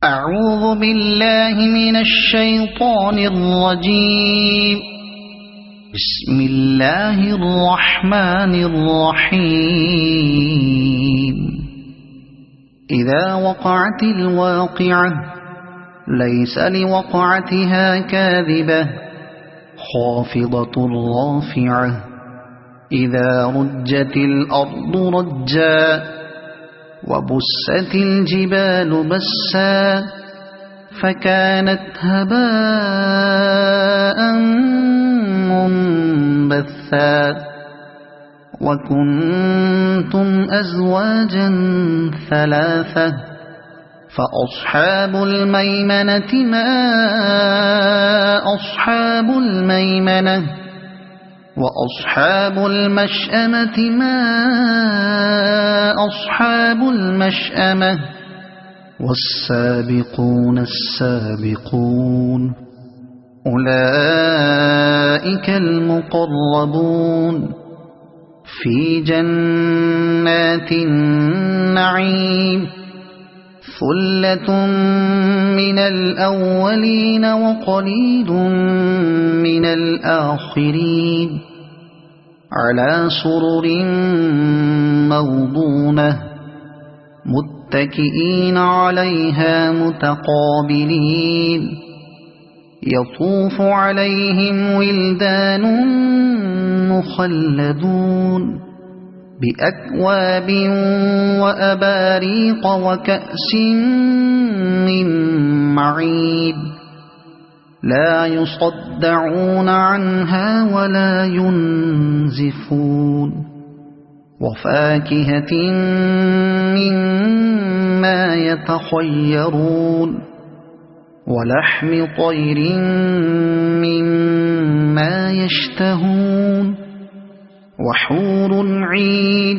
أعوذ بالله من الشيطان الرجيم. بسم الله الرحمن الرحيم. إذا وقعت الواقعة ليس لوقعتها كاذبة خافضة رافعة إذا رجت الأرض رجا وبست الجبال بسا فكانت هباء منبثا وكنتم أزواجا ثلاثة فأصحاب الميمنة ما أصحاب الميمنة وأصحاب المشأمة ما أصحاب المشأمة والسابقون السابقون أولئك المقربون في جنات النعيم ثلة من الأولين وقليل من الآخرين على سرر موضونة متكئين عليها متقابلين يطوف عليهم ولدان مخلدون بأكواب وأباريق وكأس من معين لا يصدعون عنها ولا ينزفون وفاكهة مما يتخيرون ولحم طير مما يشتهون وحور عين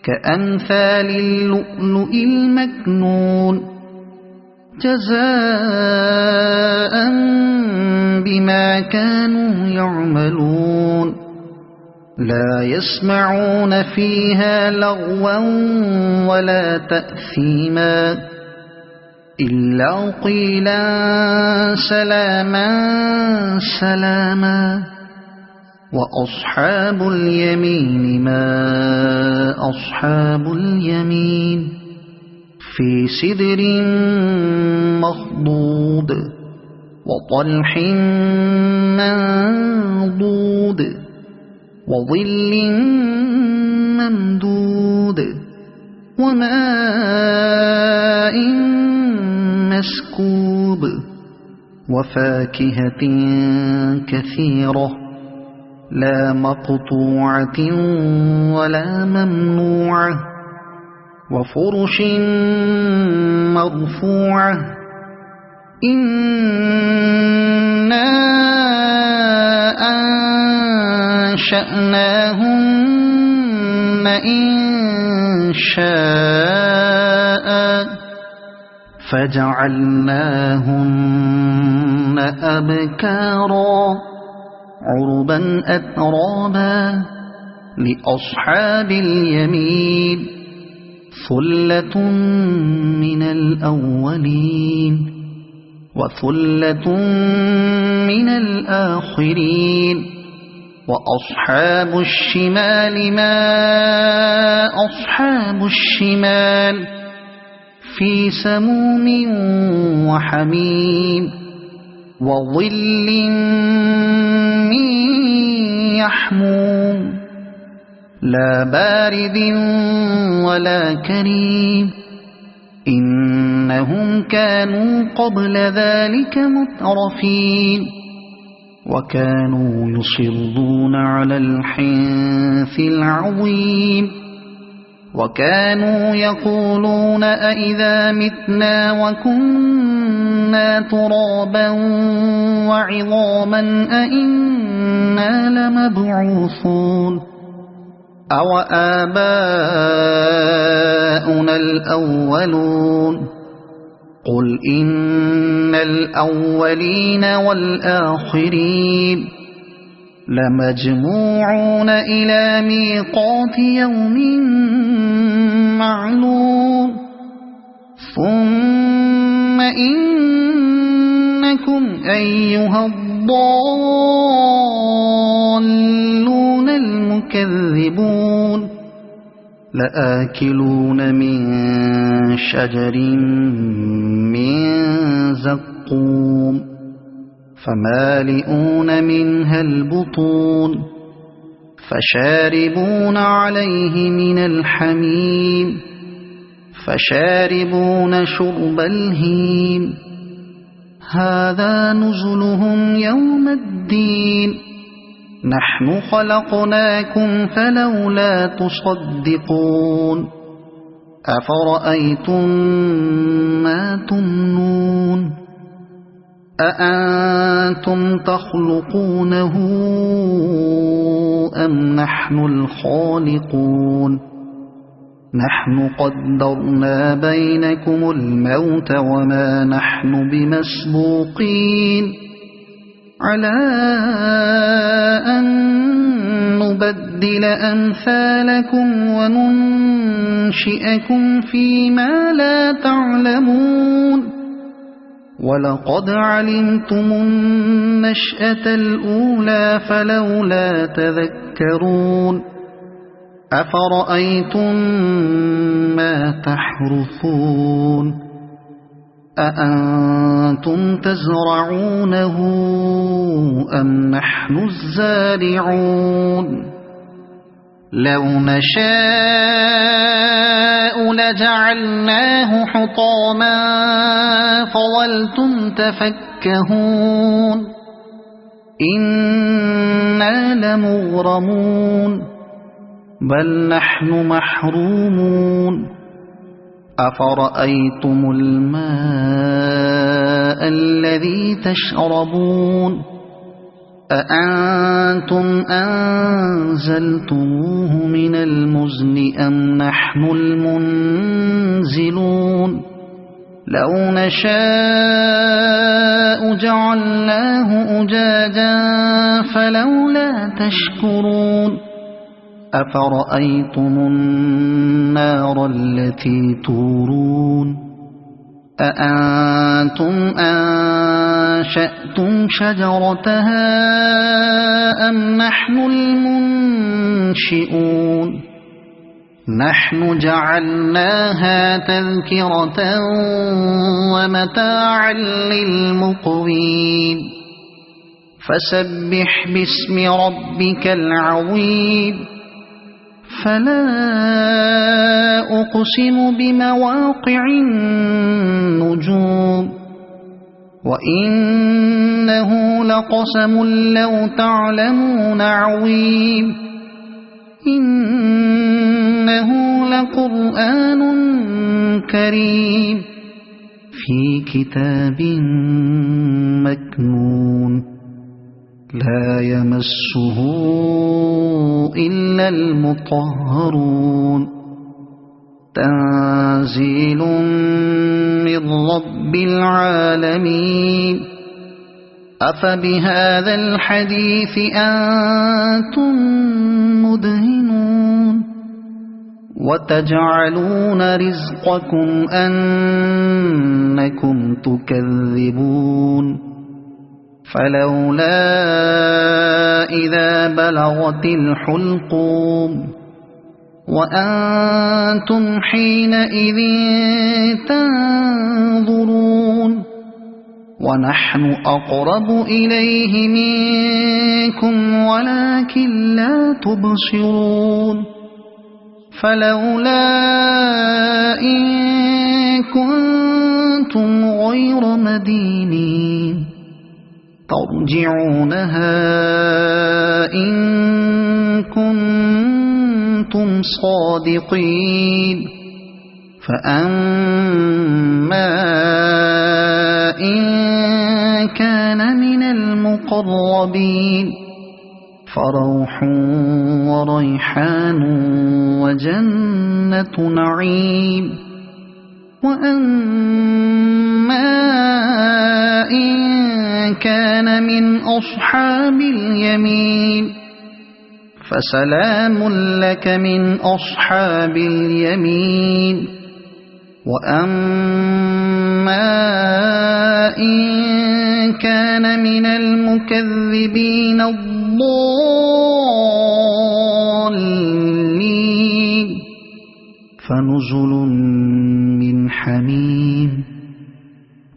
كأمثال اللؤلؤ المكنون جزاء بما كانوا يعملون لا يسمعون فيها لغوا ولا تأثيما إلا قيلا سلاما سلاما وأصحاب اليمين ما أصحاب اليمين في سدر مخضود وطلح منضود وظل ممدود وماء مسكوب وفاكهة كثيرة لا مقطوعة ولا ممنوعة وفرش مرفوعة إنا أنشأناهن إنشاء فجعلناهن أبكارا عربا أترابا لأصحاب اليمين ثلة من الأولين وثلة من الآخرين وأصحاب الشمال ما أصحاب الشمال في سموم وحميم وظل من يحموم لا بارد ولا كريم إنهم كانوا قبل ذلك مترفين وكانوا يصرون على الحنث العظيم وكانوا يقولون أئذا متنا وكنا ترابا وعظاما أئنا لمبعوثون أو آباؤنا الأولون قل إن الأولين والآخرين لمجموعون إلى ميقات يوم معلوم ثم أيها الضالون المكذبون لآكلون من شجر من زقوم فمالئون منها البطون فشاربون عليه من الحميم فشاربون شرب الهيم هذا نزلهم يوم الدين نحن خلقناكم فلولا تصدقون أفرأيتم ما تمنون أأنتم تخلقونه أم نحن الخالقون نحن قدرنا بينكم الموت وما نحن بمسبوقين على أن نبدل أمثالكم وننشئكم فيما لا تعلمون ولقد علمتم النشأة الأولى فلولا تذكرون أفرأيتم ما تحرثون أأنتم تزرعونه أم نحن الزارعون لو نشاء لجعلناه حطاما فظلتم تفكهون إنا لمغرمون بل نحن محرومون أفرأيتم الماء الذي تشربون أأنتم أنزلتموه من المزن أم نحن المنزلون لو نشاء جعلناه أجاجا فلولا تشكرون أفرأيتم النار التي تورون أأنتم أنشأتم شجرتها أم نحن المنشئون نحن جعلناها تذكرة ومتاعا للمقوين فسبح باسم ربك العظيم فلا أقسم بمواقع النجوم وإنه لقسم لو تعلمون عظيم إنه لقرآن كريم في كتاب مكنون لا يمسه إلا المطهرون تنزيل من رب العالمين أفبهذا الحديث أنتم مدهنون وتجعلون رزقكم أنكم تكذبون فلولا إذا بلغت الحلقوم وأنتم حينئذ تنظرون ونحن أقرب إليه منكم ولكن لا تبصرون فلولا إن كنتم غير مدينين ترجعونها إن كنتم صادقين فأما إن كان من المقربين فروح وريحان وجنة نعيم وأما إن كان من أصحاب اليمين فسلام لك من أصحاب اليمين وأما إن كان المكذبين الضالين فنزل من حميم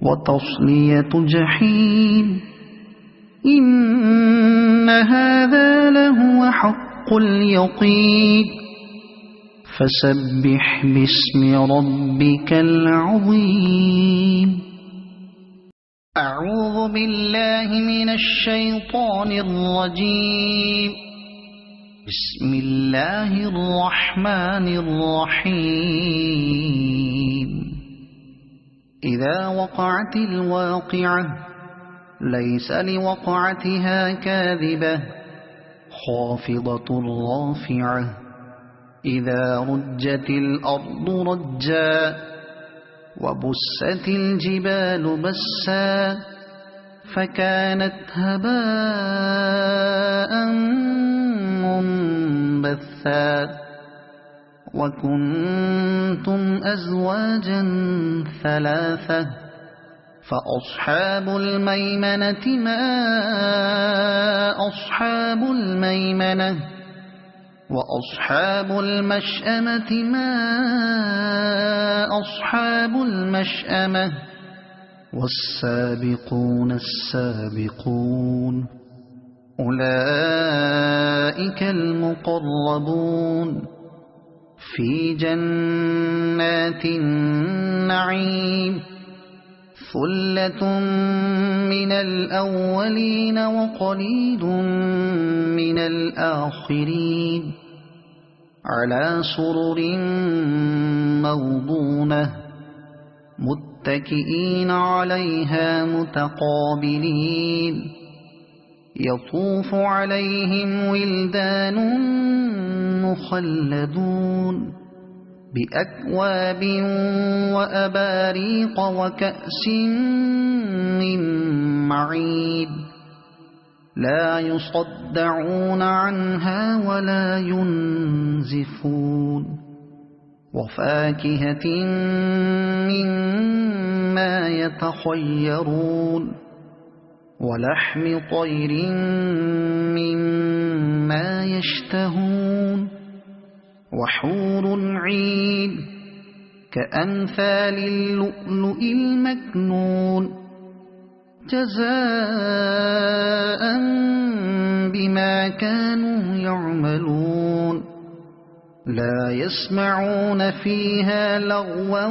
وتصلية جحيم إن هذا لهو حق اليقين فسبح باسم ربك العظيم أعوذ بالله من الشيطان الرجيم بسم الله الرحمن الرحيم إذا وقعت الواقعة ليس لوقعتها كاذبة خافضة رافعة إذا رجت الأرض رجا وبست الجبال بسا فكانت هباء منبثا وكنتم أزواجا ثلاثة فأصحاب الميمنة ما أصحاب الميمنة وأصحاب المشأمة ما أصحاب المشأمة والسابقون السابقون أولئك المقربون في جنات النعيم ثلة من الأولين وقليل من الآخرين على سرر موضونة متكئين عليها متقابلين يطوف عليهم ولدان مخلدون بأكواب وأباريق وكأس من معين لا يصدعون عنها ولا ينزفون وفاكهة مما يتخيرون ولحم طير مما يشتهون وحور عين كأمثال اللؤلؤ المكنون جزاء بما كانوا يعملون لا يسمعون فيها لغوا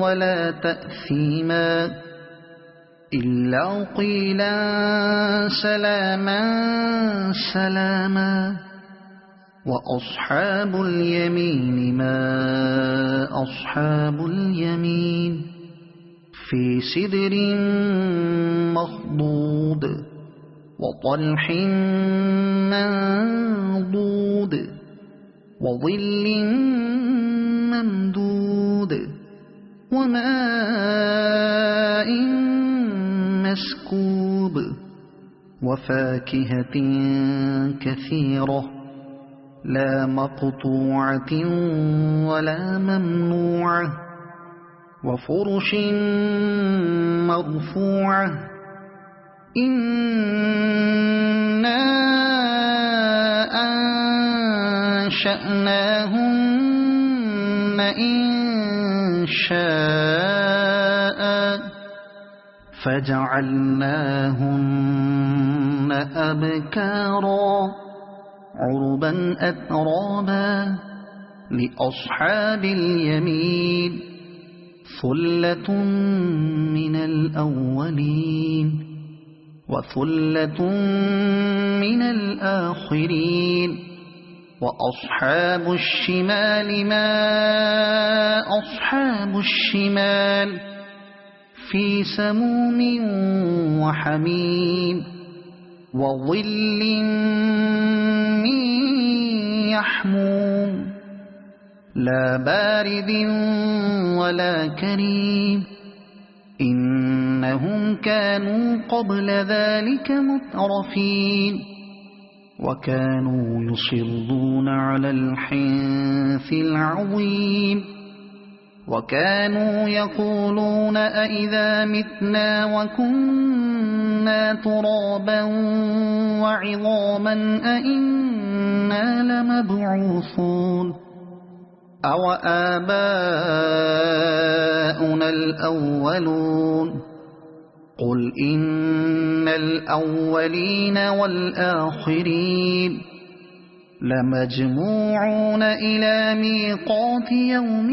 ولا تأثيما إلا قيلا سلاما سلاما وأصحاب اليمين ما أصحاب اليمين في سدر مخضود وطلح منضود وظل ممدود وماء مسكوب وفاكهة كثيرة لا مقطوعة ولا ممنوعة وفرش مرفوعة إنا أنشأناهن إنشاء فجعلناهن أبكارا عربا أترابا لأصحاب اليمين ثلة من الأولين وثلة من الآخرين وأصحاب الشمال ما أصحاب الشمال في سموم وحميم وظل من يحموم لا بارد ولا كريم إنهم كانوا قبل ذلك مترفين وكانوا يصرون على الحنث العظيم وكانوا يقولون أئذا متنا وكنا كنا ترابا وعظاما أئنا لمبعوثون أو آباؤنا الأولون قل إن الأولين والآخرين لمجموعون إلى ميقات يوم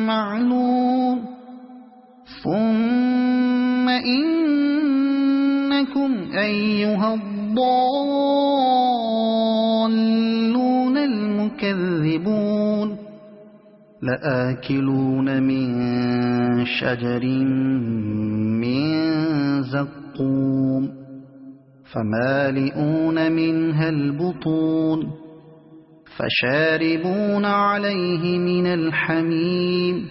معلوم ثم إنكم أيها الضالون المكذبون لآكلون من شجر من زقوم فمالئون منها البطون فشاربون عليه من الحميم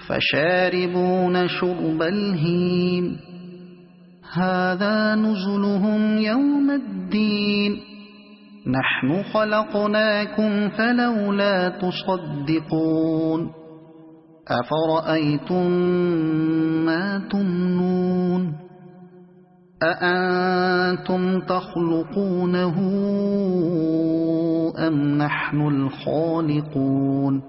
فشاربون شرب الهيم هذا نزلهم يوم الدين نحن خلقناكم فلولا تصدقون أفرأيتم ما تمنون أأنتم تخلقونه أم نحن الخالقون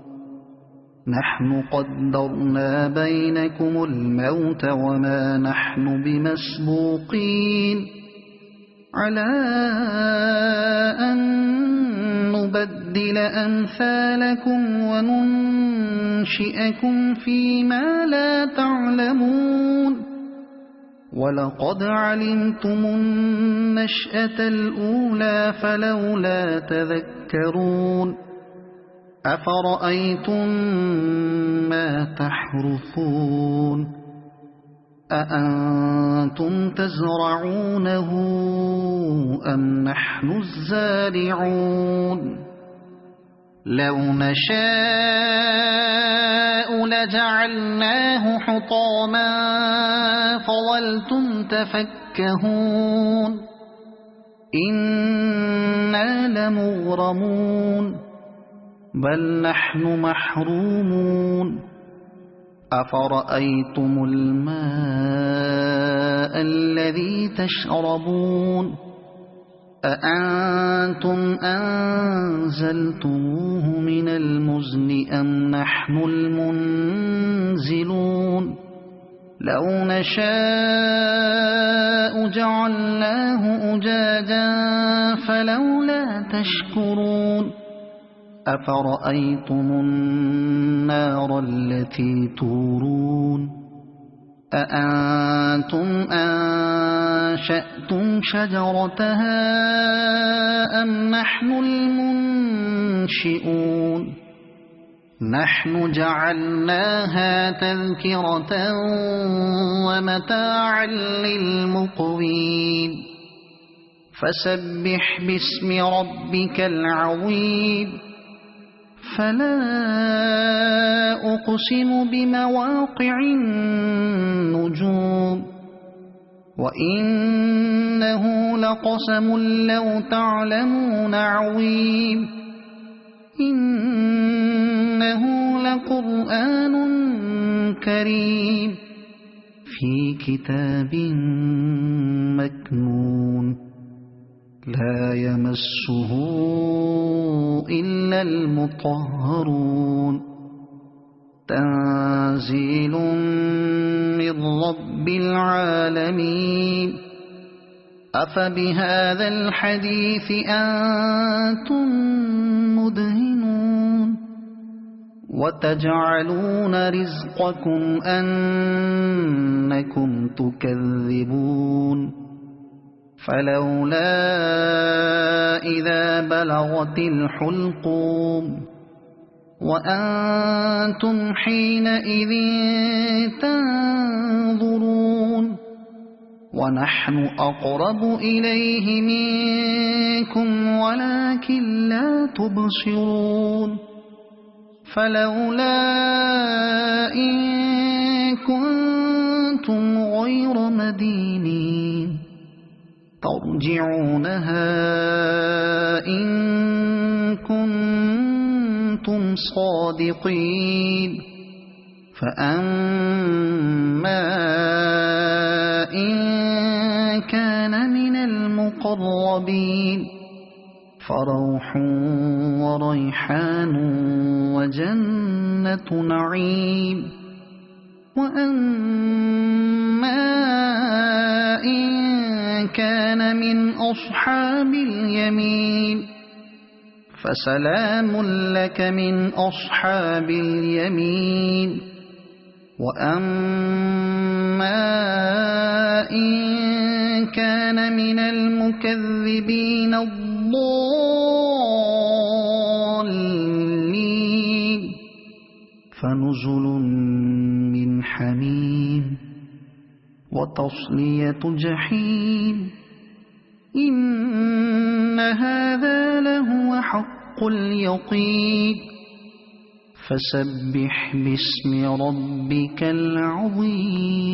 نحن قدرنا بينكم الموت وما نحن بمسبوقين على أن نبدل أمثالكم وننشئكم فيما لا تعلمون ولقد علمتم النشأة الأولى فلولا تذكرون أفرأيتم ما تحرثون أأنتم تزرعونه أم نحن الزارعون لو نشاء لجعلناه حطاما فظلتم تفكهون إنا لمغرمون بل نحن محرومون أفرأيتم الماء الذي تشربون أأنتم أنزلتموه من المزن أم نحن المنزلون لو نشاء جعلناه أجاجا فلولا تشكرون أفرأيتم النار التي تورون أأنتم أنشأتم شجرتها أم نحن المنشئون نحن جعلناها تذكرة ومتاعا للمقوين فسبح باسم ربك العظيم فلا أقسم بمواقع النجوم وإنه لقسم لو تعلمون عظيم إنه لقرآن كريم في كتاب مكنون لا يمسه إلا المطهرون تنزيل من رب العالمين أفبهذا الحديث أنتم مدهنون وتجعلون رزقكم أنكم تكذبون فلولا إذا بلغت الحلقوم وأنتم حينئذ تنظرون ونحن أقرب إليه منكم ولكن لا تبصرون فلولا إن كنتم غير مدينين ترجعونها إن كنتم صادقين فأما إن فروح وريحان وجنة نعيم. وأما إن كان من أصحاب اليمين فسلام لك من أصحاب اليمين. وأما إن كان من المكذبين الضالين فنزل من حميم وتصلية جحيم. إن هذا لهو حق اليقين. فسبح باسم ربك العظيم.